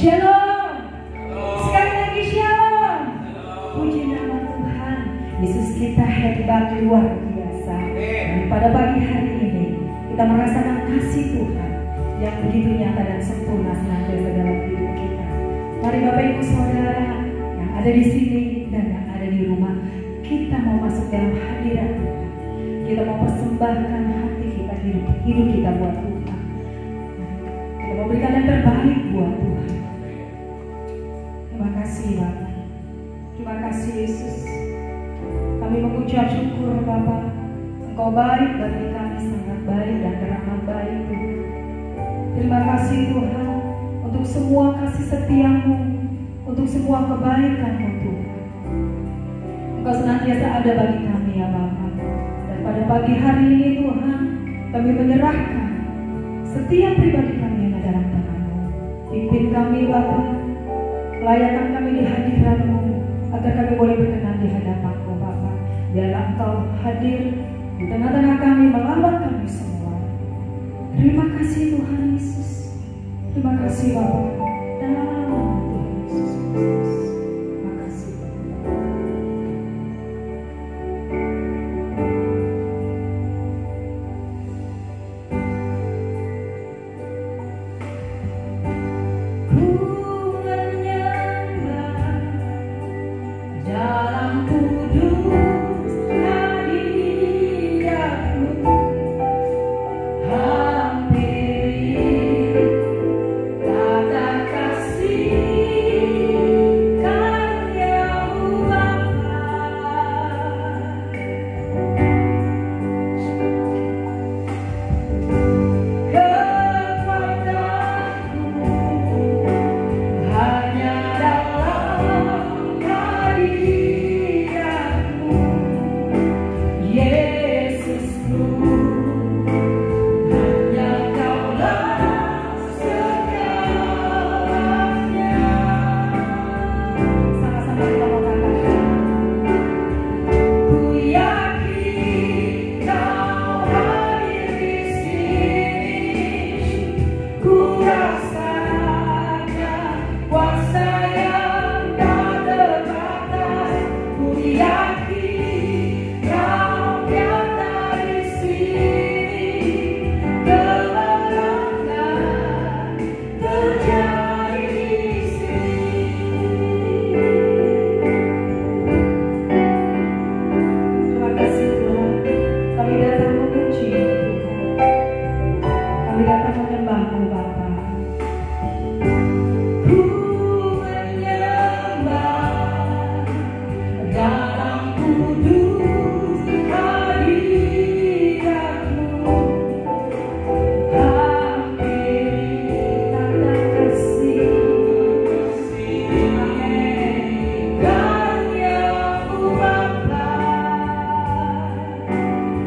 Shalom. Sekali lagi shalom. Puji nama Tuhan. Yesus kita hebat luar biasa. Dan pada pagi hari ini kita merasakan kasih Tuhan yang begitu nyata dan sempurna senantiasa dalam hidup kita. Mari Bapak Ibu Saudara yang ada di sini dan yang ada di rumah, kita mau masuk dalam hadirat Tuhan. Kita mau persembahkan hati kita, hidup kita buat Tuhan. Kita mau berikan yang terbaik buat Tuhan. Terima kasih Bapak. Terima kasih Yesus. Kami mengucap syukur Bapak. Engkau baik bagi kami, sangat baik dan teramat baik Tuhan. Terima kasih Tuhan untuk semua kasih setiamu, untuk semua kebaikan-Mu Tuhan. Engkau senantiasa ada bagi kami ya Bapak. Dan pada pagi hari ini Tuhan, kami menyerahkan setiap pribadi kami yang ada dalam tangan-Mu. Pimpin kami Bapak, layakan kami di hadirat-Mu, agar kami boleh berkenan di hadapan-Mu Bapak. Biarlah Engkau hadir di tengah-tengah kami, melambat kami semua. Terima kasih Tuhan Yesus. Terima kasih Bapak. Dalam nama Tuhan Yesus Kristus. Terima kasih.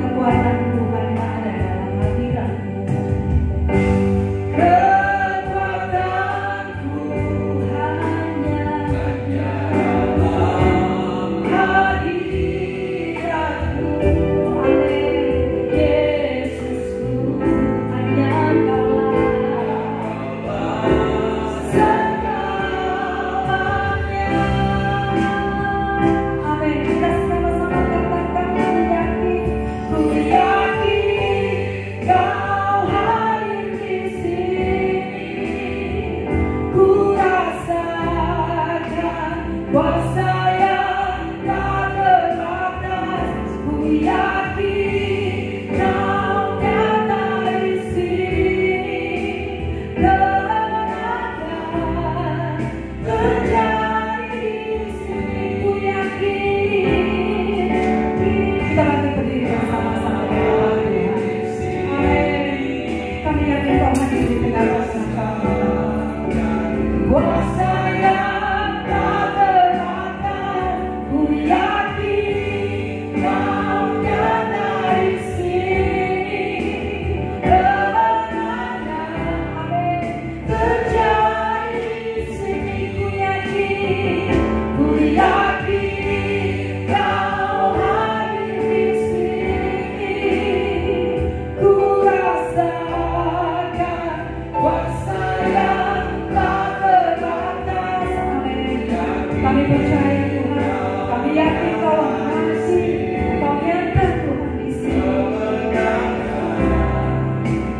Kekuatan Tuhan ada dalam hadirat-Mu.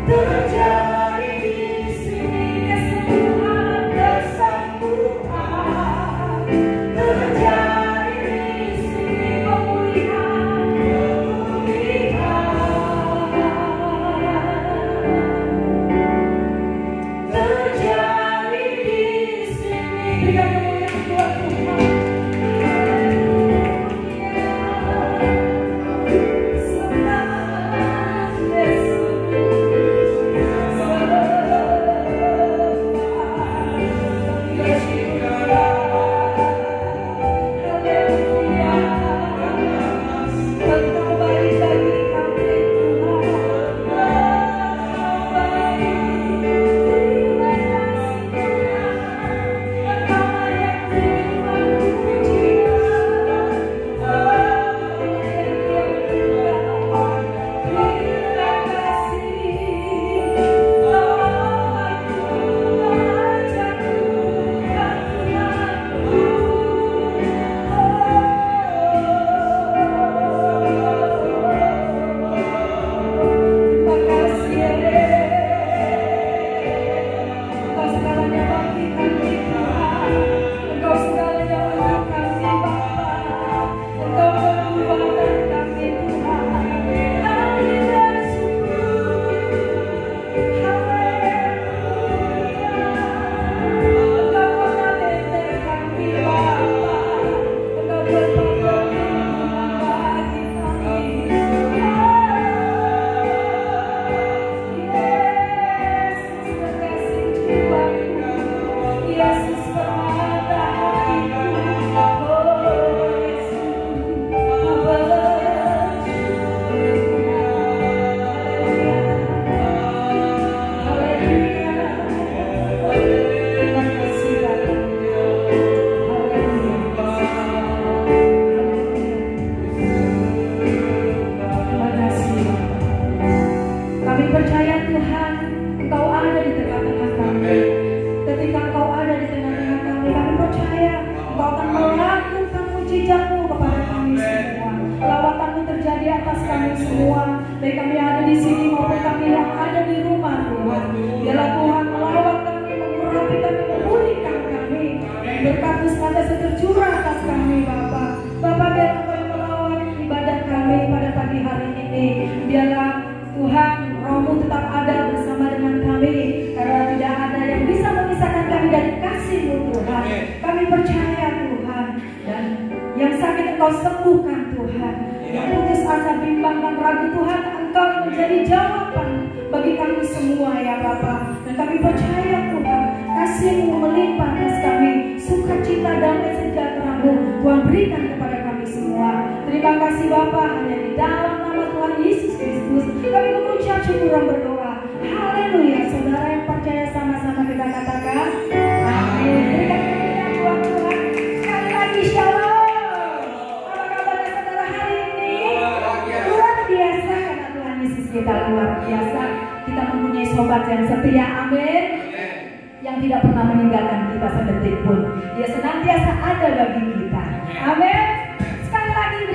terjadi di sini, kesembuhan, kesembuhan terjadi di sini, pemulihan, pemulihan terjadi di sini.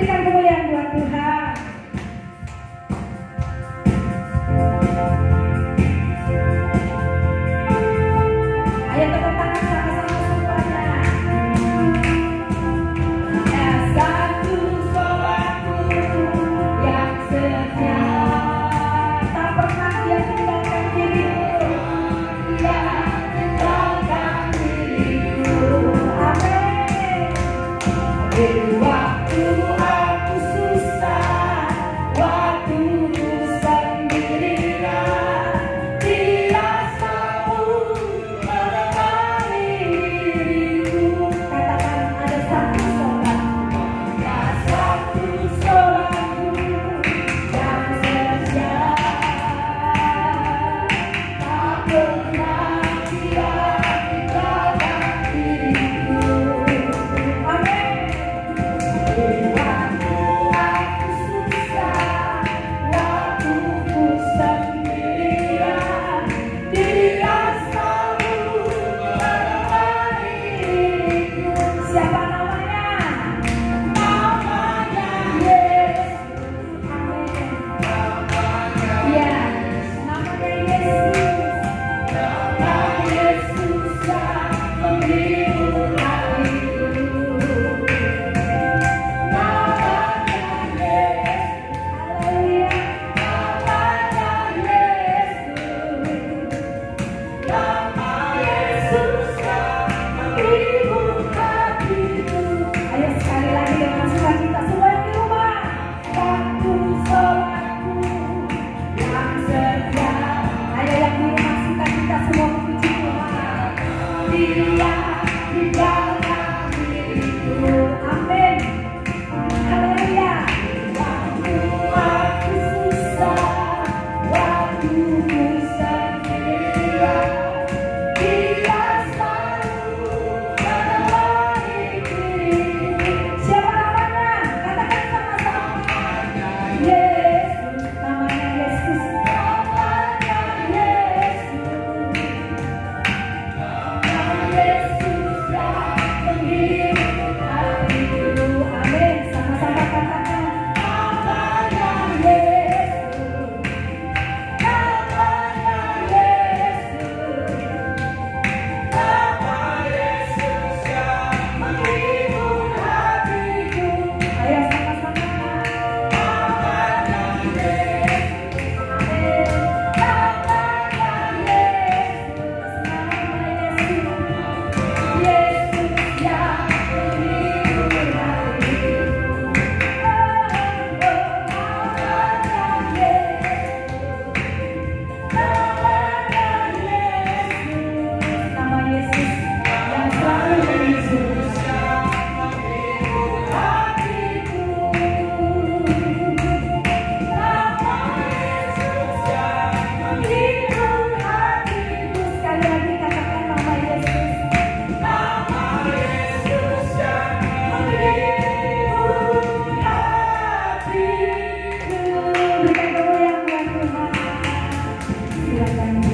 Berikan kemuliaan buat Tuhan.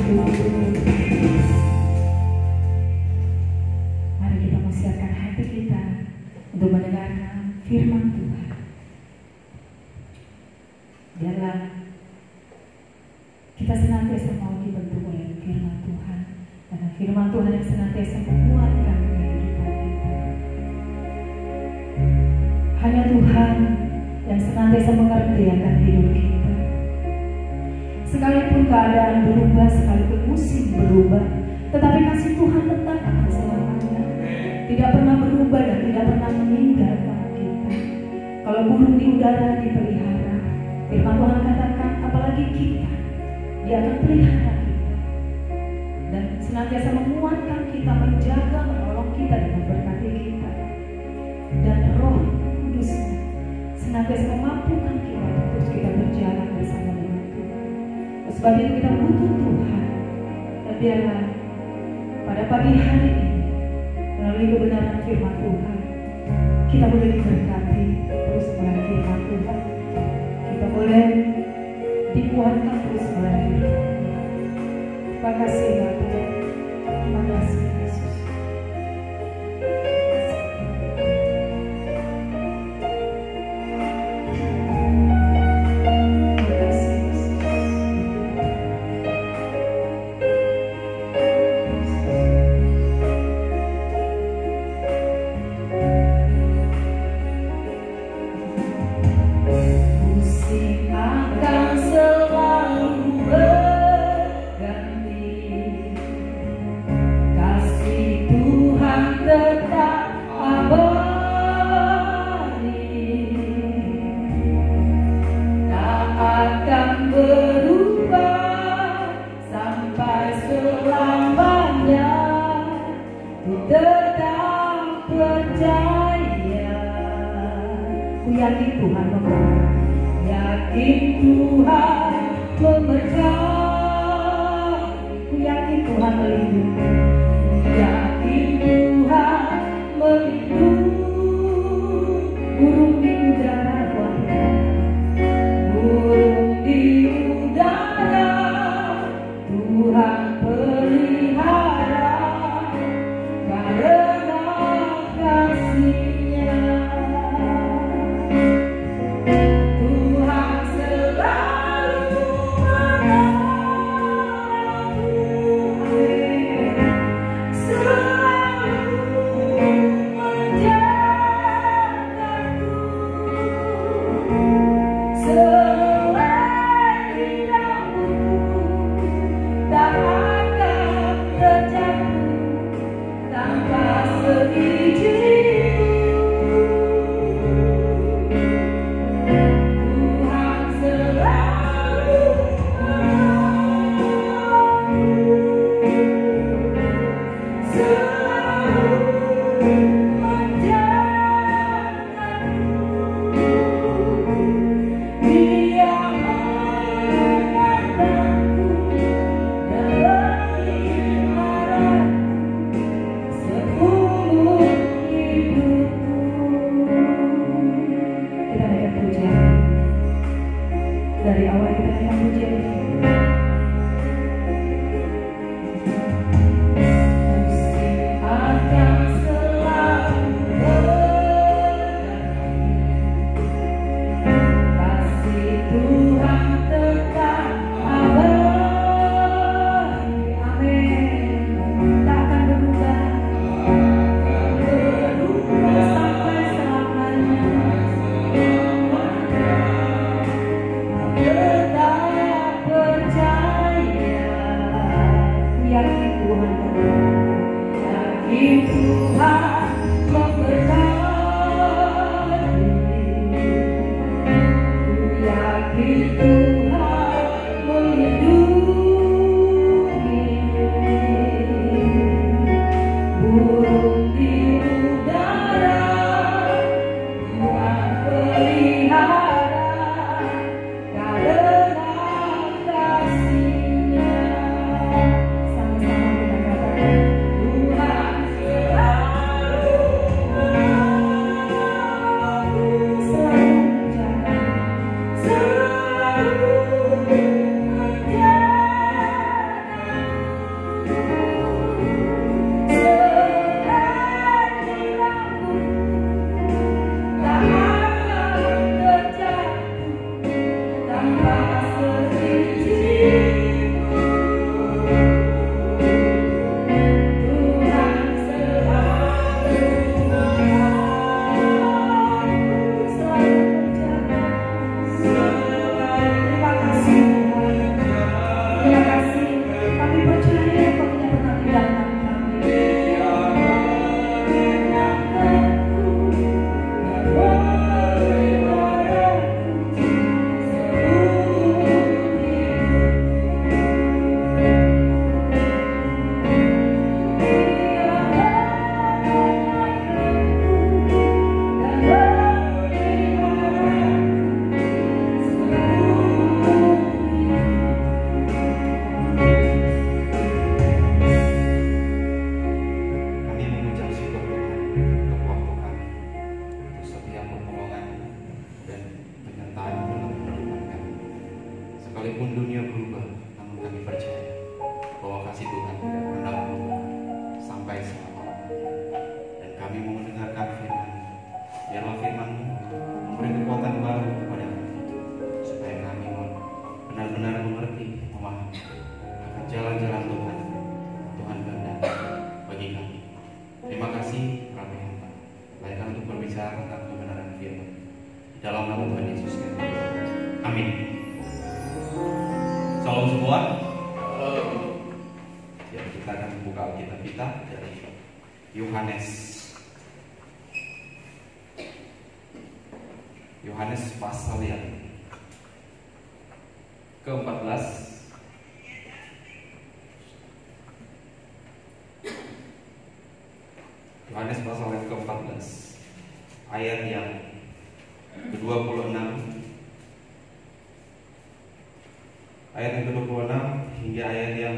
Mari kita mempersiapkan hati kita untuk mendengarkan firman Tuhan. Biarlah kita senantiasa mau dibentuk oleh firman Tuhan, karena firman Tuhan yang senantiasa menguatkan kehidupan kita. Hanya Tuhan yang senantiasa mengerti akan hidup kita. Sekalipun keadaan berubah, sekalipun musim berubah, tetapi kasih Tuhan tetap akan selamanya. Tidak pernah berubah dan tidak pernah meninggalkan kita. Kalau burung di udara dipelihara, firman Tuhan katakan apalagi kita, Dia akan pelihara kita dan senantiasa menguatkan kita, menjaga, menolong kita dan memberkati kita. Dan Roh Kudus-Nya senantiasa memampukan kita untuk terus kita berjalan bersama dengan Tuhan. Sebab itu kita butuh Tuhan. Dan biarlah pada pagi hari ini melalui kebenaran firman Tuhan kita boleh diberkati terus oleh firman Tuhan. Kita boleh dikuatkan terus oleh firman Tuhan. Terima kasih Bapa. Terima kasih Yesus. Tuhan kasih Tuhan tidak pernah berubah sampai selama-lamanya. Dan kami mau mendengarkan firman. Biarlah firman-Mu memberi kekuatan baru kepada kami, supaya kami benar-benar mengerti, memahami akan jalan-jalan Tuhan kehendaki bagi kami. Terima kasih kami hamba. Layakan untuk berbicara tentang kebenaran firman. Di dalam nama Tuhan Yesus Kristus. Amin. Salam semua. Ya, kita akan membuka Alkitab kita dari Yohanes pasal yang ke-14. Yohanes pasal yang ke-14 ayat yang ke-26, ayat yang ke-26 hingga ayat yang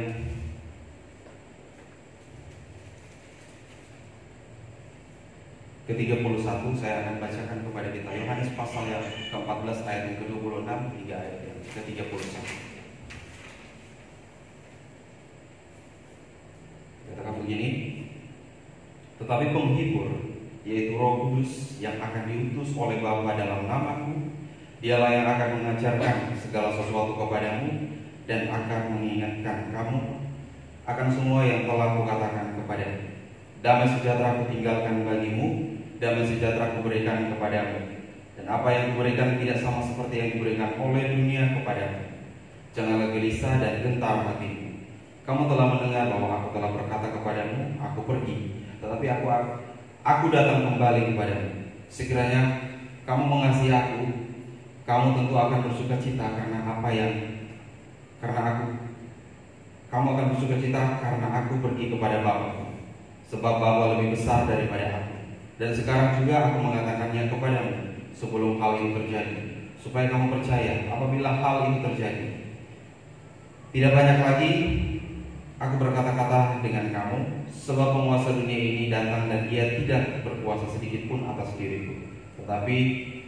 ke-31. Saya akan bacakan kepada kita Yohanes pasal yang ke-14 ayat yang ke-26 hingga ayat yang ke-31. Katakan begini: tetapi penghibur, yaitu Roh Kudus yang akan diutus oleh Bapa dalam namaku, Dialah yang akan mengajarkan segala sesuatu kepadamu dan akan mengingatkan kamu akan semua yang telah kukatakan kepadamu. Damai sejahtera kutinggalkan bagimu, damai sejahtera kuberikan kepadamu. Dan apa yang kuberikan tidak sama seperti yang diberikan oleh dunia kepadamu. Janganlah gelisah dan gentar hatimu. Kamu telah mendengar bahwa aku telah berkata kepadamu, aku pergi, tetapi aku datang kembali kepadamu. Sekiranya kamu mengasihi aku, kamu tentu akan bersukacita karena kamu akan bersukacita karena aku pergi kepada Bapa. Sebab Bapa lebih besar daripada aku. Dan sekarang juga aku mengatakannya kepadamu sebelum hal itu terjadi, supaya kamu percaya apabila hal itu terjadi. Tidak banyak lagi aku berkata-kata dengan kamu, sebab penguasa dunia ini datang dan dia tidak berkuasa sedikit pun atas diriku. Tetapi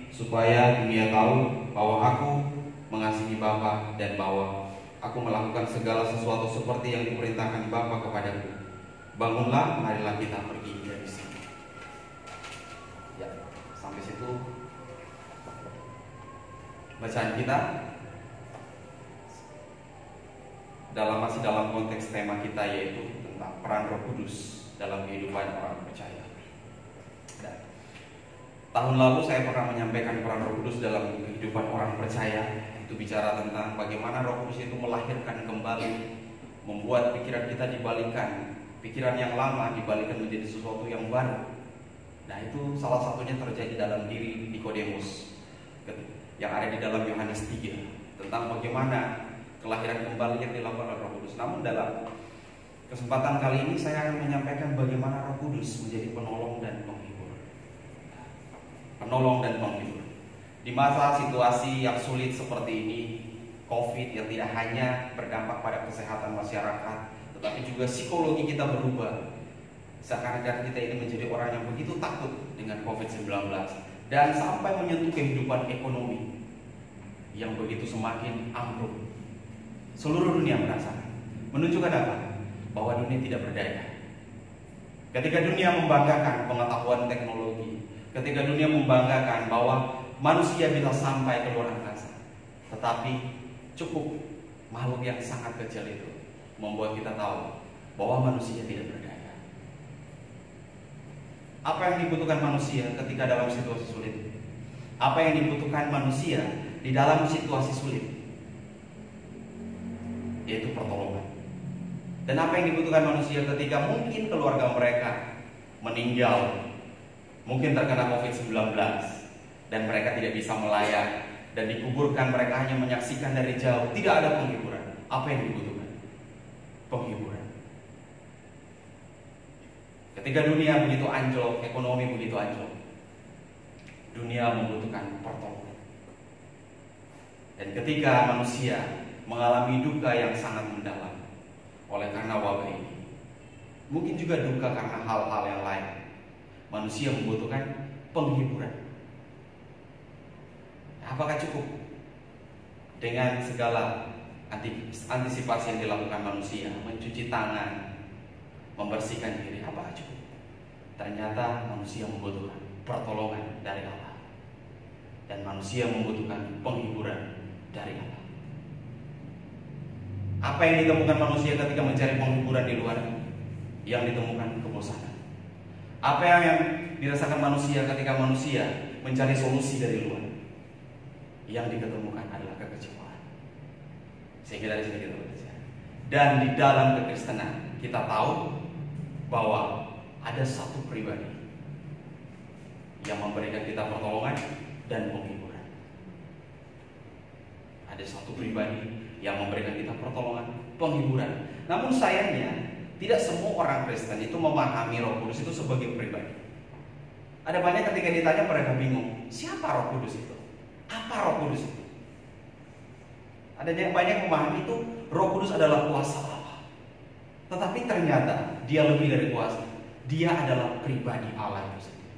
supaya dunia tahu bahwa aku mengasihi Bapa dan bahwa aku melakukan segala sesuatu seperti yang diperintahkan Bapa kepadaku. Bangunlah, marilah kita pergi dari sini. Ya, sampai situ bacaan kita. Masih dalam konteks tema kita, yaitu tentang peran Roh Kudus dalam kehidupan orang percaya. Dan tahun lalu saya pernah menyampaikan peran Roh Kudus dalam kehidupan orang percaya. Itu bicara tentang bagaimana Roh Kudus itu melahirkan kembali, membuat pikiran kita dibalikan, pikiran yang lama dibalikan menjadi sesuatu yang baru. Nah, itu salah satunya terjadi dalam diri Nikodemus yang ada di dalam Yohanes 3, tentang bagaimana kelahiran kembali yang dilakukan oleh Roh Kudus. Namun dalam kesempatan kali ini saya akan menyampaikan bagaimana Roh Kudus menjadi penolong dan penghibur. Penolong dan penghibur. Di masa situasi yang sulit seperti ini, COVID yang tidak hanya berdampak pada kesehatan masyarakat, tetapi juga psikologi kita berubah. Seakan-akan kita ini menjadi orang yang begitu takut dengan COVID-19 dan sampai menyentuh kehidupan ekonomi yang begitu semakin ambruk. Seluruh dunia merasakan. Menunjukkan apa? Bahwa dunia tidak berdaya. Ketika dunia membanggakan pengetahuan teknologi, ketika dunia membanggakan bahwa manusia bisa sampai ke luar angkasa, tetapi cukup makhluk yang sangat kecil itu membuat kita tahu bahwa manusia tidak berdaya. Apa yang dibutuhkan manusia ketika dalam situasi sulit? Apa yang dibutuhkan manusia di dalam situasi sulit? Yaitu pertolongan. Dan apa yang dibutuhkan manusia ketika mungkin keluarga mereka meninggal, mungkin terkena COVID-19, dan mereka tidak bisa melayani, dan dikuburkan, mereka hanya menyaksikan dari jauh, tidak ada penghiburan. Apa yang dibutuhkan? Penghiburan. Ketika dunia begitu anjlok, ekonomi begitu anjlok, dunia membutuhkan pertolongan. Dan ketika manusia mengalami duka yang sangat mendalam oleh karena wabah ini, mungkin juga duka karena hal-hal yang lain, manusia membutuhkan penghiburan. Apakah cukup dengan segala antisipasi yang dilakukan manusia, mencuci tangan, membersihkan diri, apa cukup? Ternyata manusia membutuhkan pertolongan dari Allah, dan manusia membutuhkan penghiburan dari Allah. Apa yang ditemukan manusia ketika mencari penghiburan di luar? Yang ditemukan kebosanan. Apa yang dirasakan manusia ketika manusia mencari solusi dari luar? Yang diketemukan adalah kekecewaan. Sehingga dari sini kita belajar. Dan di dalam kekristenan kita tahu bahwa ada satu pribadi yang memberikan kita pertolongan dan penghiburan. Ada satu pribadi yang memberikan kita pertolongan, penghiburan. Namun sayangnya tidak semua orang Kristen itu memahami Roh Kudus itu sebagai pribadi. Ada banyak ketika ditanya mereka bingung, siapa Roh Kudus itu? Apa Roh Kudus itu? Ada yang banyak memahami itu Roh Kudus adalah kuasa Allah. Tetapi ternyata dia lebih dari kuasa. Dia adalah pribadi Allah itu sendiri.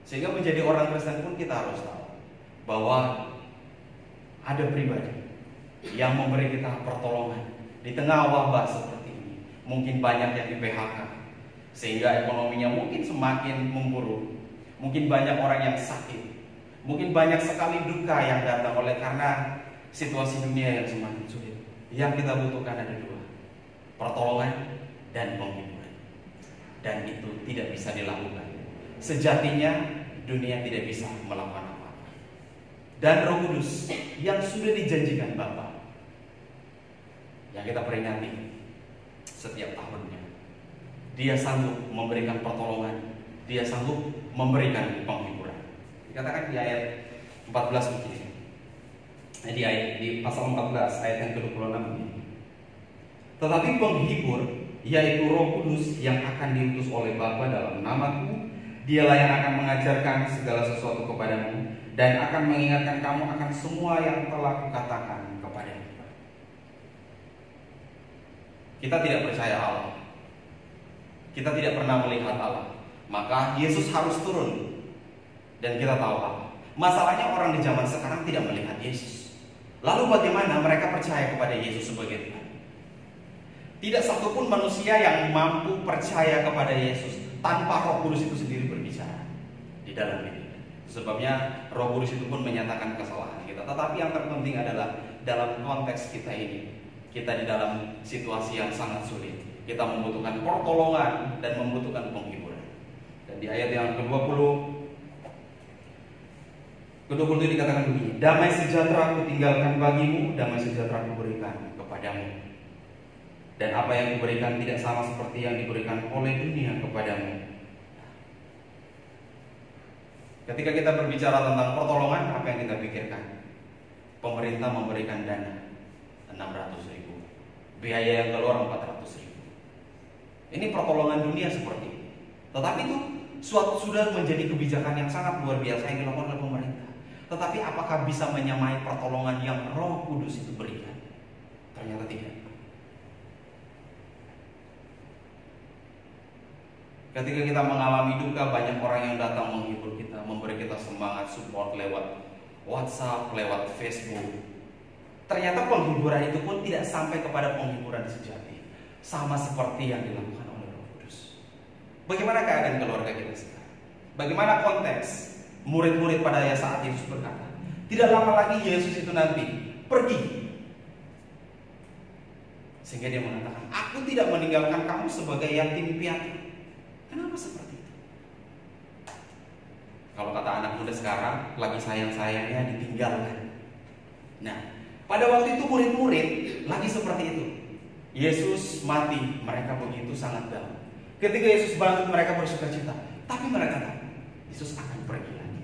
Sehingga menjadi orang Kristen pun kita harus tahu bahwa ada pribadi yang memberi kita pertolongan di tengah wabah seperti ini. Mungkin banyak yang di PHK sehingga ekonominya mungkin semakin memburuk. Mungkin banyak orang yang sakit. Mungkin banyak sekali duka yang datang oleh karena situasi dunia yang semakin sulit. Yang kita butuhkan ada dua, pertolongan dan penghiburan. Dan itu tidak bisa dilakukan. Sejatinya dunia tidak bisa melakukan apa-apa. Dan Roh Kudus yang sudah dijanjikan Bapa, yang kita peringati setiap tahunnya, dia sanggup memberikan pertolongan, dia sanggup memberikan penghiburan. Dikatakan di ayat 14 begini. Di pasal 14 ayat yang ke-26 ini. Tetapi penghibur, yaitu Roh Kudus yang akan diutus oleh Bapa dalam namaku, dialah yang akan mengajarkan segala sesuatu kepadamu dan akan mengingatkan kamu akan semua yang telah kukatakan kepadamu. Kita tidak percaya Allah, kita tidak pernah melihat Allah, maka Yesus harus turun. Dan kita tahu apa? Masalahnya orang di zaman sekarang tidak melihat Yesus. Lalu bagaimana mereka percaya kepada Yesus sebagai Tuhan? Tidak satupun manusia yang mampu percaya kepada Yesus tanpa Roh Kudus itu sendiri berbicara di dalam diri. Sebabnya Roh Kudus itu pun menyatakan kesalahan kita. Tetapi yang terpenting adalah dalam konteks kita ini, kita di dalam situasi yang sangat sulit, kita membutuhkan pertolongan dan membutuhkan penghiburan. Dan di ayat yang ke-20 itu dikatakan begini, damai sejahtera aku tinggalkan bagimu, damai sejahtera aku berikan kepadamu. Dan apa yang kuberikan tidak sama seperti yang diberikan oleh dunia kepadamu. Ketika kita berbicara tentang pertolongan, apa yang kita pikirkan? Pemerintah memberikan dana 600.000, biaya yang keluar 400.000. Ini pertolongan dunia seperti itu. Tetapi itu sudah menjadi kebijakan yang sangat luar biasa yang dilakukan oleh pemerintah. Tetapi apakah bisa menyamai pertolongan yang Roh Kudus itu berikan? Ternyata tidak. Ketika kita mengalami duka, banyak orang yang datang menghibur kita, memberi kita semangat, support lewat WhatsApp, lewat Facebook. Ternyata penghiburan itu pun tidak sampai kepada penghiburan sejati, sama seperti yang dilakukan oleh Roh Kudus. Bagaimana keadaan keluarga kita sekarang? Bagaimana konteks murid-murid pada saat Yesus berkata, tidak lama lagi Yesus itu nanti pergi. Sehingga dia mengatakan, aku tidak meninggalkan kamu sebagai yatim piatu. Kenapa seperti itu? Kalau kata anak muda sekarang, lagi sayang-sayangnya ditinggalkan. Nah, pada waktu itu murid-murid lagi seperti itu. Yesus mati, mereka begitu sangat down. Ketika Yesus bangkit, mereka bersukacita. Tapi mereka tahu, Yesus akan pergi lagi.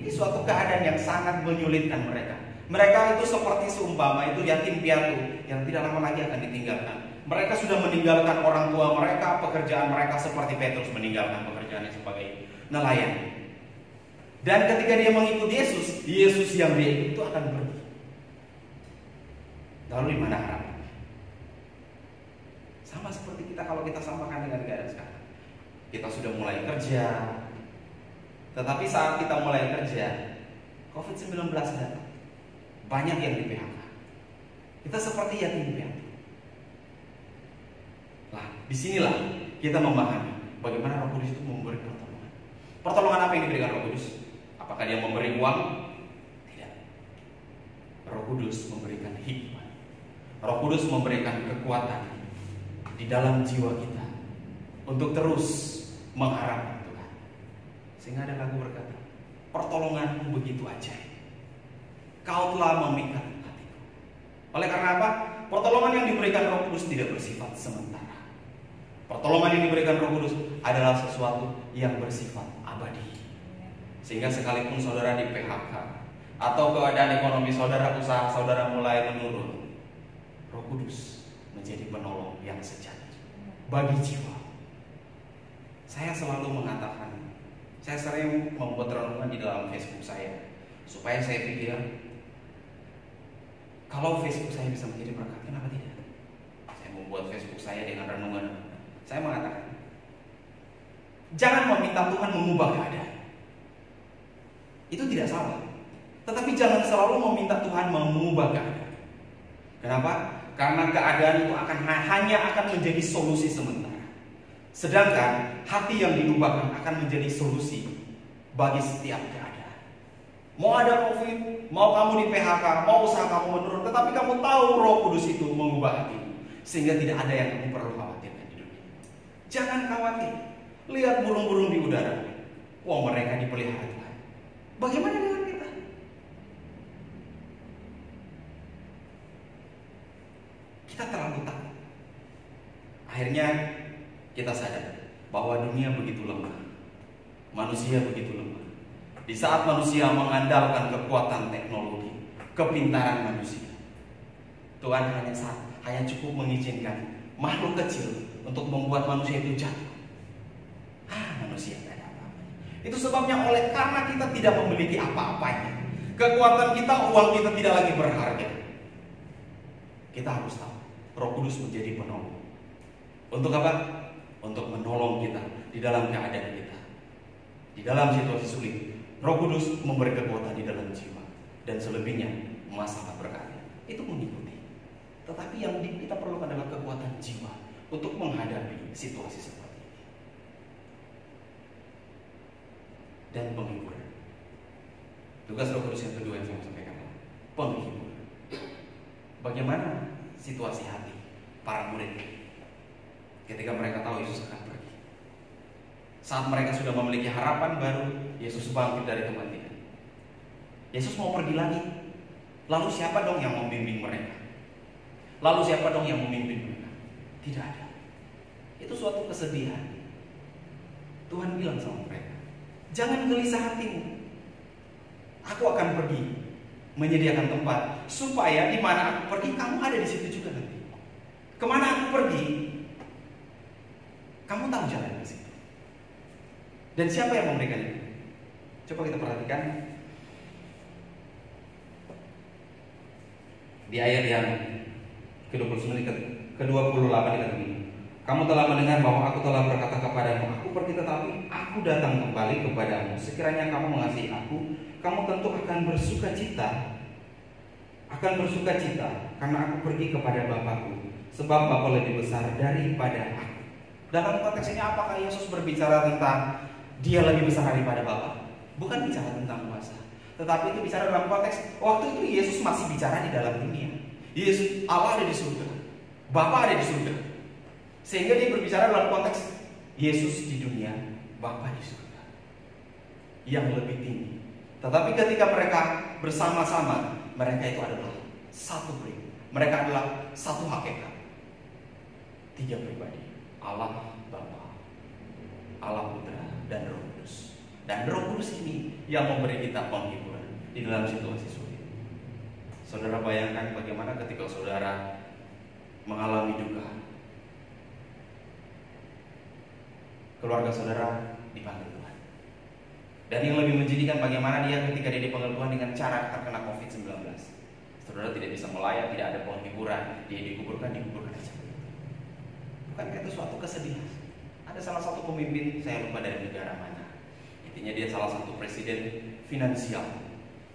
Ini suatu keadaan yang sangat menyulitkan mereka. Mereka itu seperti seumpama itu yatim piatu yang tidak lama lagi akan ditinggalkan. Mereka sudah meninggalkan orang tua mereka, pekerjaan mereka seperti Petrus meninggalkan pekerjaannya sebagai nelayan. Dan ketika dia mengikuti Yesus, Yesus yang dia ikuti itu akan pergi. Lalu di mana harapannya? Sama seperti kita kalau kita samakan dengan keadaan sekarang. Kita sudah mulai kerja, tetapi saat kita mulai kerja, COVID-19 datang. Banyak yang di PHK. Kita seperti yatim piatu. Nah, disinilah kita memahami bagaimana Roh Kudus itu memberi pertolongan. Pertolongan apa yang diberikan Roh Kudus? Apakah dia memberi uang? Tidak. Roh Kudus memberikan hikmat. Roh Kudus memberikan kekuatan di dalam jiwa kita untuk terus mengharapkan Tuhan. Sehingga ada lagu berkata, pertolonganmu begitu ajaib, kau telah memikat hatiku. Oleh karena apa? Pertolongan yang diberikan Roh Kudus tidak bersifat sementara. Pertolongan yang diberikan Roh Kudus adalah sesuatu yang bersifat abadi. Sehingga sekalipun saudara di PHK atau keadaan ekonomi saudara, usaha saudara mulai menurun, Roh Kudus menjadi penolong yang sejati bagi jiwa. Saya selalu mengatakan, saya sering membuat renungan di dalam Facebook saya, supaya saya pikir, kalau Facebook saya bisa menjadi berkat, kenapa tidak? Saya membuat Facebook saya dengan renungan. Saya mengatakan, jangan meminta Tuhan mengubah keadaan. Itu tidak salah. Tetapi jangan selalu meminta Tuhan mengubah keadaan. Kenapa? Karena keadaan itu hanya akan menjadi solusi sementara. Sedangkan hati yang diubahkan akan menjadi solusi bagi setiap keadaan. Mau ada COVID, mau kamu di PHK, mau usaha kamu menurun, tetapi kamu tahu Roh Kudus itu mengubah hati, sehingga tidak ada yang kamu perlu khawatirkan di dunia. Jangan khawatir. Lihat burung-burung di udara. Wah, mereka dipelihara Tuhan. Bagaimana dengan kita? Kita terlalu takut. Akhirnya kita sadar bahwa dunia begitu lemah, manusia begitu lemah. Di saat manusia mengandalkan kekuatan teknologi, kepintaran manusia, Tuhan hanya cukup mengizinkan makhluk kecil untuk membuat manusia itu jatuh. Manusia tidak ada apa-apa. Itu sebabnya karena kita tidak memiliki apa-apanya, kekuatan kita, uang kita tidak lagi berharga. Kita harus tahu, Roh Kudus menjadi penolong. Untuk apa? Untuk menolong kita di dalam keadaan kita, di dalam situasi sulit. Roh Kudus memberi kekuatan di dalam jiwa, dan selebihnya masalah berkati itu mengikuti. Tetapi yang kita perlukan adalah kekuatan jiwa untuk menghadapi situasi seperti ini. Dan penghiburan. Tugas Roh Kudus yang kedua yang saya sampaikan, penghibur. Bagaimana situasi hati para murid ketika mereka tahu Yesus akan pergi? Saat mereka sudah memiliki harapan baru, Yesus bangkit dari kematian. Yesus mau pergi lagi. Lalu siapa dong yang membimbing mereka? Lalu siapa dong yang memimpin mereka? Tidak ada. Itu suatu kesedihan. Tuhan bilang sama mereka, jangan gelisah hatimu. Aku akan pergi menyediakan tempat supaya di mana aku pergi kamu ada di situ juga nanti. Kemana aku pergi, kamu tahu jalan ke situ. Dan siapa yang memberikan itu? Coba kita perhatikan di ayat yang ke-29 ke-28 dikatakan begini. Kamu telah mendengar bahwa aku telah berkata kepadamu, aku pergi tetapi aku datang kembali kepadamu. Sekiranya kamu mengasihi aku, kamu tentu akan bersuka cita. Karena aku pergi kepada Bapakku, sebab Bapa lebih besar daripada aku. Dalam konteks ini apakah Yesus berbicara tentang Dia lebih besar daripada Bapa? Bukan bicara tentang kuasa, tetapi itu bicara dalam konteks waktu itu Yesus masih bicara di dalam dunia. Yesus, Allah ada di surga, Bapa ada di surga. Sehingga dia berbicara dalam konteks Yesus di dunia, Bapa di surga, yang lebih tinggi. Tetapi ketika mereka bersama-sama, mereka itu adalah satu pribadi. Mereka adalah satu hakikat. Tiga pribadi, Allah Bapa, Allah Putra, dan Roh Kudus. Dan Roh Kudus ini yang memberi kita penghiburan di dalam situasi sulit. Saudara bayangkan bagaimana ketika saudara mengalami duka, keluarga saudara dipanggil Tuhan. Dan yang lebih menjadikan bagaimana dia ketika dia dipanggil Tuhan dengan cara terkena COVID-19. Saudara tidak bisa melayat, tidak ada penghiburan, dia dikuburkan aja. Bukankah itu suatu kesedihan? Ada salah satu pemimpin, saya lupa dari negara mana. Intinya dia salah satu presiden finansial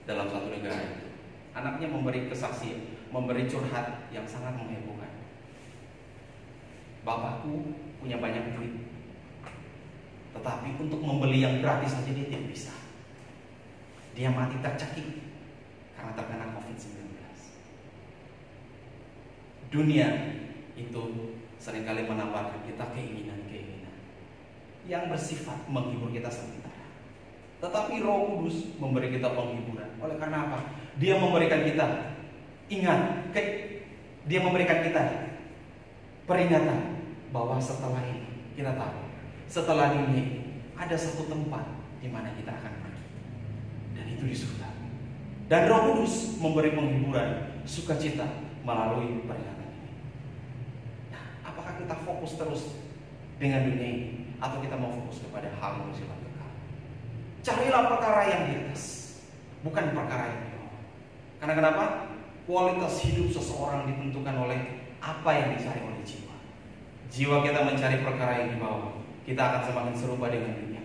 dalam satu negara itu. Anaknya memberi kesaksian, memberi curhat yang sangat menghebohkan. Bapakku punya banyak duit, tetapi untuk membeli yang gratis saja dia tidak bisa. Dia mati tercekik karena terkena COVID-19. Dunia itu seringkali menawarkan kita keinginan-keinginan yang bersifat menghibur kita sementara. Tetapi Roh Kudus memberi kita penghiburan. Oleh karena apa? Dia memberikan kita dia memberikan kita peringatan bahwa setelah ini kita tahu, setelah ini ada satu tempat di mana kita akan pergi, dan itu di surga. Dan Roh Kudus memberi penghiburan, sukacita melalui peringatan ini. Nah, apakah kita fokus terus dengan dunia ini, atau kita mau fokus kepada hal yang bersifat kekal? Carilah perkara yang di atas, bukan perkara yang di bawah. Karena kenapa? Kualitas hidup seseorang ditentukan oleh apa yang dicari oleh jiwa. Jiwa kita mencari perkara yang di bawah, kita akan semakin serupa dengan dunia.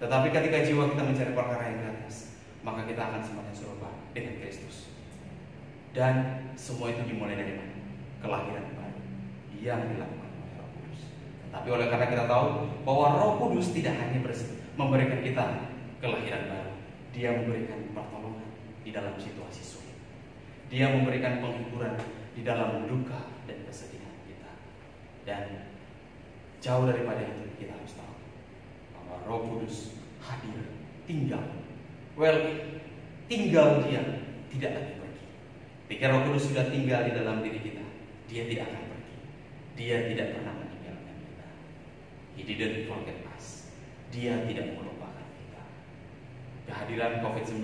Tetapi ketika jiwa kita mencari perkara yang di atas, maka kita akan semakin serupa dengan Kristus. Dan semua itu dimulai dari mana? Kelahiran baru yang dilakukan oleh Roh Kudus. Tapi oleh karena kita tahu bahwa Roh Kudus tidak hanya memberikan kita kelahiran baru, Dia memberikan pertolongan di dalam situasi sulit. Dia memberikan penghiburan di dalam duka dan kesedihan kita. Dan jauh daripada itu, kita harus tahu bahwa Roh Kudus hadir, tinggal. Tinggal Dia, tidak lagi pergi. Ketika Roh Kudus sudah tinggal di dalam diri kita, Dia tidak akan pergi. Dia tidak pernah meninggalkan kita. He didn't forget us. Dia tidak melupakan kita. Kehadiran COVID-19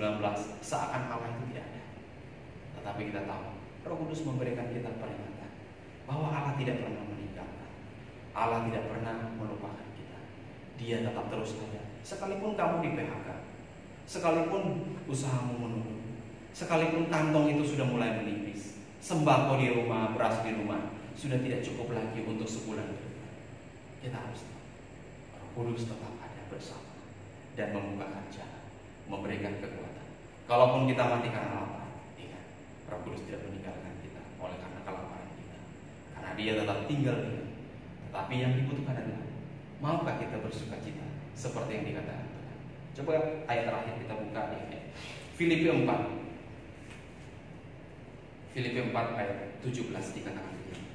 seakan Allah itu tidak ada. Tetapi kita tahu, Roh Kudus memberikan kita peringatan bahwa Allah tidak pernah meninggalkan. Allah tidak pernah melupakan kita. Dia tetap terus ada. Sekalipun kamu di PHK, sekalipun usahamu menurun, sekalipun kantong itu sudah mulai menipis, sembako di rumah, beras di rumah sudah tidak cukup lagi untuk sebulan ke depan, kita harus tahu Roh Kudus tetap ada bersama dan membukakan jalan, memberikan kekuatan. Kalaupun kita mati karena lapar, Roh Kudus tidak meninggalkan kita oleh karena kelaparan kita, karena Dia tetap tinggal di kita. Tetapi yang dibutuhkan adalah, maukah kita bersuka cita seperti yang dikatakan Tuhan? Coba ayat terakhir kita buka di Filipi 4. Filipi 4 ayat 17 dikatakan begini.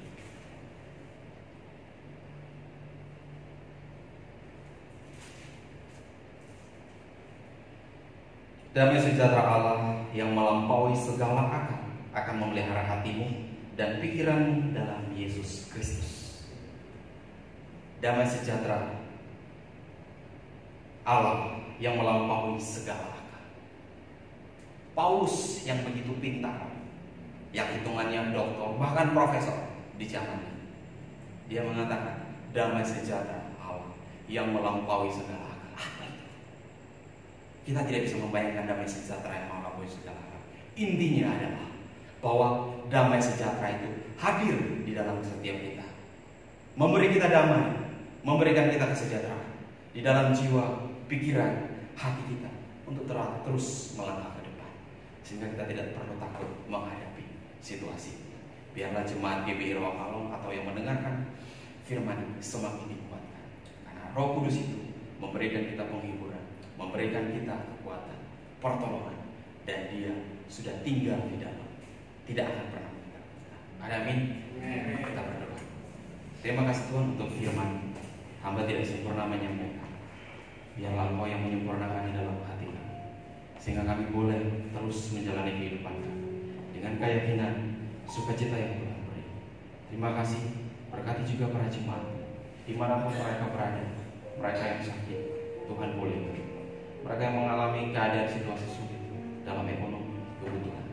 Damai sejahtera Allah yang melampaui segala akal akan memelihara hatimu dan pikiranmu dalam Yesus Kristus. Damai sejahtera Allah yang melampaui segala akal. Paulus yang begitu pintar, yang hitungannya doktor, bahkan profesor di zamannya, dia mengatakan damai sejahtera Allah yang melampaui segala akal. Apa itu? Kita tidak bisa membayangkan damai sejahtera yang melampaui segala akal. Intinya adalah bahwa damai sejahtera itu hadir di dalam setiap kita, memberi kita damai, memberikan kita kesejahteraan di dalam jiwa, pikiran, hati kita untuk terus melangkah ke depan, sehingga kita tidak perlu takut menghadapi situasi. Biarlah jemaat GBI Rawakalong atau yang mendengarkan firman semakin dikuatkan, karena Roh Kudus itu memberikan kita penghiburan, memberikan kita kekuatan, pertolongan, dan Dia sudah tinggal di dalam, tidak akan pernah meninggalkan kita. Amin. Kita berdoa. Terima kasih Tuhan untuk firman. Hamba tidak sempurna menyampaikan, biarlah Engkau yang menyempurnakan di dalam hati kami, sehingga kami boleh terus menjalani kehidupan kami dengan keyakinan, sukacita yang Tuhan beri. Terima kasih. Berkati juga para jemaat dimanapun mereka berada, mereka yang sakit Tuhan pulihkan, mereka yang mengalami keadaan situasi sulit dalam ekonomi, kebutuhan,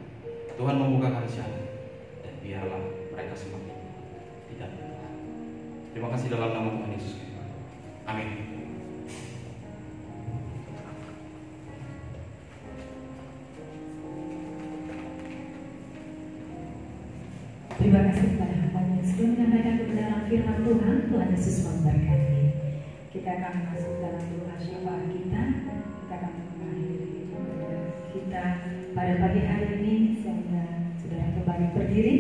Tuhan membukakan jalan, dan biarlah mereka semakin tidak berdoa. Terima kasih dalam nama Tuhan Yesus Kristus. Amin. Terima kasih kepada hambanya yang sudah menyampaikan kebenaran firman Tuhan. Tuhan Yesus memberkati. Kita akan masuk dalam doa syafaat kita. Kita akan mengakhiri ibadah kita pada pagi hari ini, sehingga saudara kembali berdiri.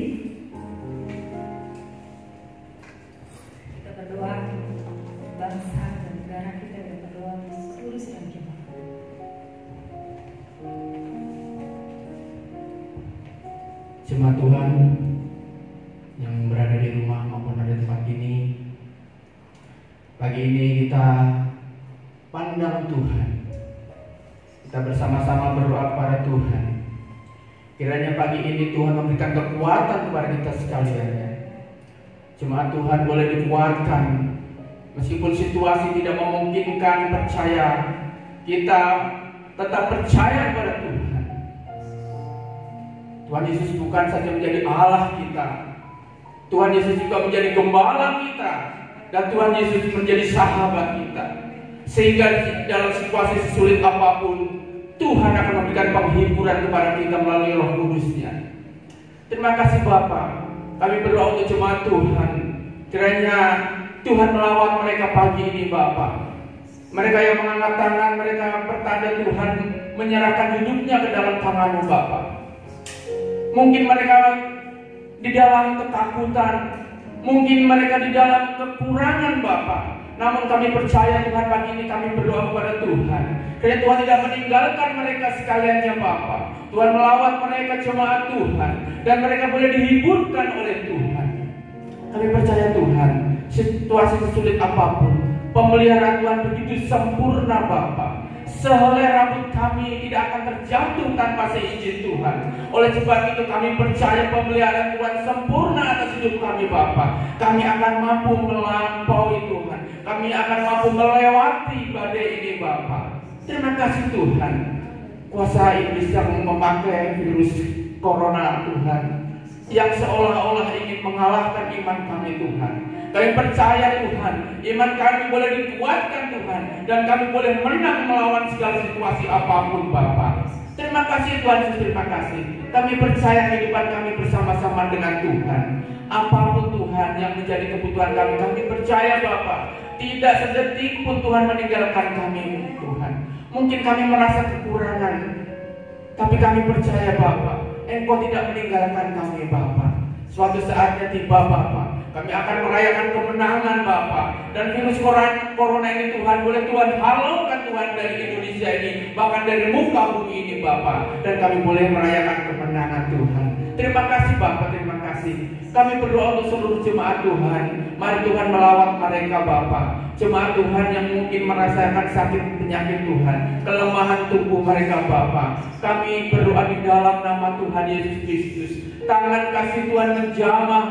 Kita berdoa untuk bangsa dan negara kita, dan berdoa untuk seluruh sidang jemaat. Jemaat Tuhan yang berada di rumah maupun ada di tempat ini, pagi ini kita pandang Tuhan. Kita bersama-sama berdoa kepada Tuhan. Kiranya pagi ini Tuhan memberikan kekuatan kepada kita sekalian ya. Jemaat Tuhan boleh dikuatkan. Meskipun situasi tidak memungkinkan percaya, kita tetap percaya kepada Tuhan. Tuhan Yesus bukan saja menjadi Allah kita, Tuhan Yesus juga menjadi gembala kita, dan Tuhan Yesus menjadi sahabat kita. Sehingga dalam situasi sulit apapun, Tuhan akan memberikan penghiburan kepada kita melalui Roh Kudus-Nya. Terima kasih Bapa. Kami berdoa untuk jemaat Tuhan. Kiranya Tuhan melawat mereka pagi ini Bapa. Mereka yang mengangkat tangan, mereka bertanda Tuhan menyerahkan hidupnya ke dalam tangan-Mu Bapa. Mungkin mereka di dalam ketakutan, mungkin mereka di dalam kekurangan Bapa. Namun kami percaya Tuhan, pagi ini kami berdoa kepada Tuhan. Karena Tuhan tidak meninggalkan mereka sekaliannya Bapa. Tuhan melawat mereka jemaat Tuhan, dan mereka boleh dihiburkan oleh Tuhan. Kami percaya Tuhan, situasi sesulit apapun, pemeliharaan Tuhan begitu sempurna Bapa. Sehelai rambut kami tidak akan terjatuh tanpa seizin Tuhan. Oleh sebab itu kami percaya pemeliharaan Tuhan sempurna atas hidup kami Bapa. Kami akan mampu melampaui Tuhan. Kami akan mampu melewati badai ini Bapa. Terima kasih Tuhan. Kuasa iblis yang memakai virus corona Tuhan, yang seolah-olah ingin mengalahkan iman kami Tuhan. Kami percaya Tuhan, iman kami boleh dikuatkan Tuhan, dan kami boleh menang melawan segala situasi apapun Bapa. Terima kasih Tuhan Yesus, terima kasih. Kami percaya kehidupan kami bersama-sama dengan Tuhan. Apapun Tuhan yang menjadi kebutuhan kami, kami percaya Bapa. Tidak sedetik pun Tuhan meninggalkan kami Tuhan. Mungkin kami merasa kekurangan, tapi kami percaya Bapa, Engkau tidak meninggalkan kami Bapa. Suatu saatnya tiba Bapa, kami akan merayakan kemenangan Bapa. Dan virus corona ini Tuhan, boleh Tuhan halaukan Tuhan dari Indonesia ini, bahkan dari muka bumi ini Bapa. Dan kami boleh merayakan kemenangan Tuhan. Terima kasih Bapa, terima kasih. Kami berdoa untuk seluruh jemaat Tuhan. Mari Tuhan melawat mereka Bapa. Jemaat Tuhan yang mungkin merasakan sakit penyakit Tuhan, kelemahan tubuh mereka Bapa. Kami berdoa di dalam nama Tuhan Yesus Kristus. Tangan kasih Tuhan menjamah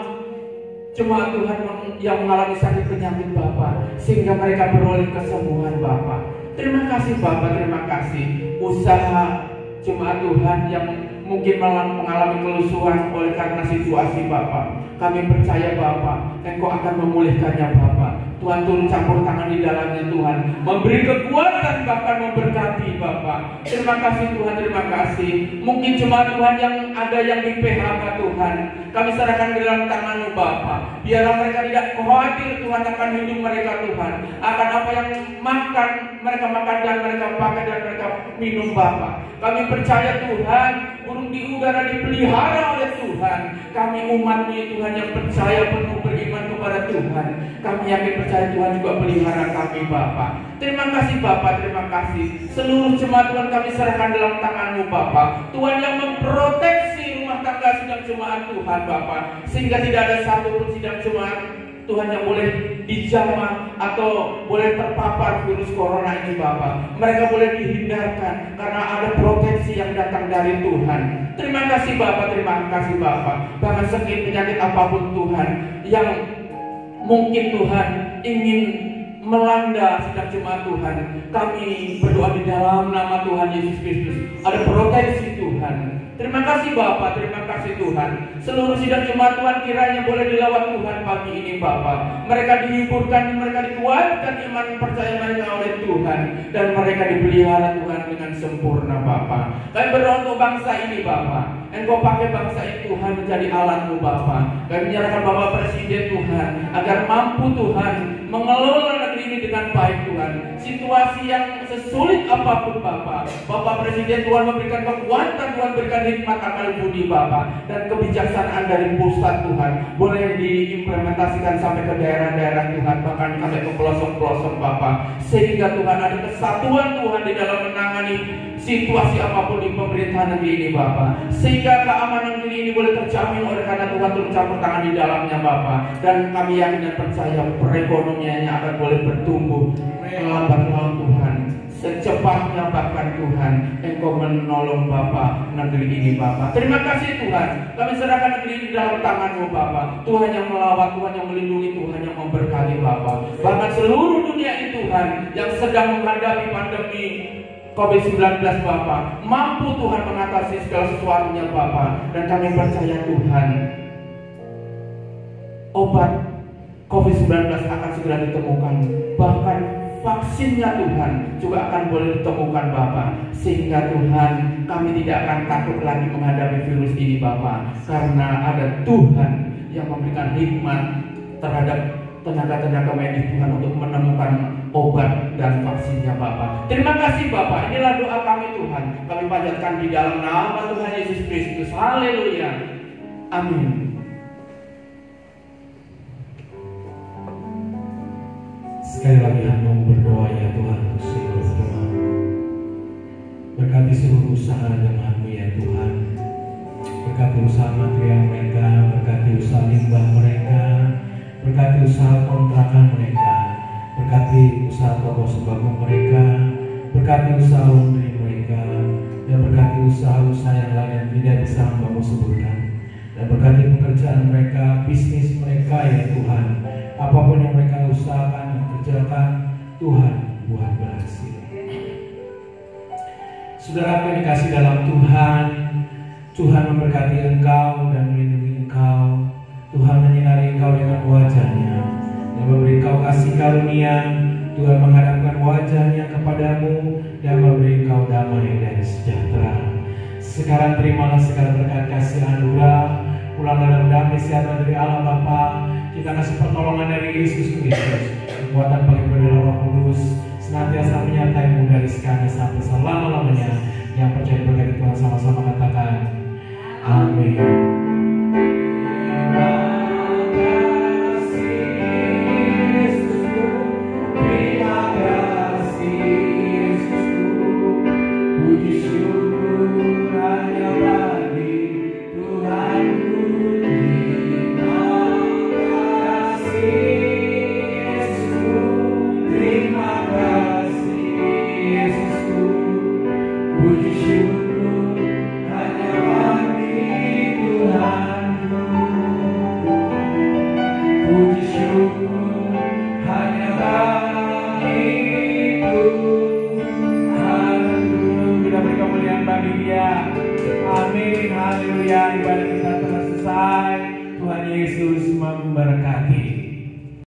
jemaat Tuhan yang mengalami sakit penyakit Bapa, sehingga mereka beroleh kesembuhan Bapa. Terima kasih Bapa, terima kasih. Usaha jemaat Tuhan yang mungkin mengalami kelusuan oleh karena situasi Bapa, kami percaya Bapa, Engkau akan memulihkannya Bapa. Tuhan turun campur tangan di dalamnya Tuhan, memberi kekuatan, bahkan memberkati Bapa. Terima kasih Tuhan, terima kasih. Mungkin jemaat Tuhan yang ada yang di PHK Tuhan, kami serahkan di dalam tangan-Mu Bapa. Biarlah mereka tidak khawatir Tuhan akan hidup mereka Tuhan, akan apa yang mereka makan dan mereka pakai dan mereka minum Bapa. Kami percaya Tuhan, burung di udara dipelihara oleh Tuhan. Kami umat-Mu Tuhan yang percaya penuh beriman kepada Tuhan. Kami yakin percaya Tuhan juga pelihara kami Bapa. Terima kasih Bapa, terima kasih. Seluruh jemaat Tuhan kami serahkan dalam tangan-Mu Bapa. Tuhan yang memproteksi rumah tangga sidang jemaat Tuhan Bapa, sehingga tidak ada satupun sidang jemaat Tuhan yang boleh dijamah atau boleh terpapar virus corona ini Bapa. Mereka boleh dihindarkan karena ada proteksi yang datang dari Tuhan. Terima kasih Bapa, terima kasih Bapa. Bahkan sakit penyakit apapun Tuhan yang mungkin Tuhan ingin melanda sidang jemaat Tuhan, kami berdoa di dalam nama Tuhan Yesus Kristus. Ada proteksi Tuhan. Terima kasih Bapa, terima kasih Tuhan. Seluruh sidang jemaat Tuhan kiranya boleh dilawat Tuhan pagi ini Bapa. Mereka dihiburkan, mereka dikuatkan iman percaya mereka oleh Tuhan, dan mereka dipelihara Tuhan dengan sempurna Bapa. Kami berdoa untuk bangsa ini Bapa. Engkau pakai bangsa ini Tuhan menjadi alat-Mu Bapa. Kami menyerahkan Bapak Presiden Tuhan, agar mampu Tuhan mengelola negeri ini dengan baik Tuhan. Situasi yang sesulit apapun Bapak. Bapak Presiden, Tuhan memberikan kekuatan, Tuhan berikan hikmat akal budi Bapak, dan kebijaksanaan dari pusat Tuhan boleh diimplementasikan sampai ke daerah-daerah Tuhan, bahkan sampai ke pelosok-pelosok Bapak, sehingga Tuhan ada kesatuan Tuhan di dalam menangani situasi apapun di pemerintahan negeri ini Bapak, sehingga keamanan negeri ini boleh terjamin oleh karena Tuhan turut campur tangan di dalamnya Bapak. Dan kami yakin dan percaya perekonomiannya akan boleh bertumbuh lambat laun Tuhan, secepatnya bahkan Tuhan Engkau menolong Bapak negeri ini Bapak. Terima kasih Tuhan, kami serahkan negeri ini dalam tangan-Mu Bapak. Tuhan yang melawat, Tuhan yang melindungi, Tuhan yang memberkati Bapak. Bahkan seluruh dunia ini Tuhan yang sedang menghadapi pandemi COVID-19 Bapak, mampu Tuhan mengatasi segala sesuatunya Bapak. Dan kami percaya Tuhan, obat COVID-19 akan segera ditemukan. Bahkan vaksinnya Tuhan juga akan boleh ditemukan Bapak. Sehingga Tuhan, kami tidak akan takut lagi menghadapi virus ini Bapak, karena ada Tuhan yang memberikan hikmat terhadap tenaga-tenaga medis Tuhan untuk menemukan obat dan vaksinnya Bapak. Terima kasih Bapak, inilah doa kami Tuhan. Kami panjatkan di dalam nama Tuhan Yesus Kristus. Haleluya. Amin. Sekali lagi hamba berdoa ya Tuhan, seluruh doa. Berkati seluruh usaha jemaat-Mu ya Tuhan. Berkati usaha material mereka, berkati usaha limbah mereka, berkati usaha kontrakan mereka, berkati usaha toko sembako mereka, berkati usaha laundry mereka, dan berkati usaha-usaha yang lain yang tidak bisa hamba-Mu sebutkan. Dan berkati pekerjaan mereka, bisnis mereka ya Tuhan. Apapun yang mereka usahakan dan kerjakan, Tuhan buat berhasil. Saudara yang dikasih dalam Tuhan, Tuhan memberkati engkau dan melindungi engkau. Tuhan menyinari engkau dengan wajah-Nya dan memberi engkau kasih karunia. Tuhan menghadapkan wajah-Nya kepadamu dan memberi engkau damai dan sejahtera. Sekarang terimalah segala berkat kasih anugerah, pulanglah dalam damai sejahtera dari Allah Bapa. Kita kasih pertolongan dari Yesus Kristus, kekuatan bagi Roh Kudus senantiasa menyertai-mu dari sekarang sampai selama-lamanya. Yang percaya berkati Tuhan sama-sama katakan amin.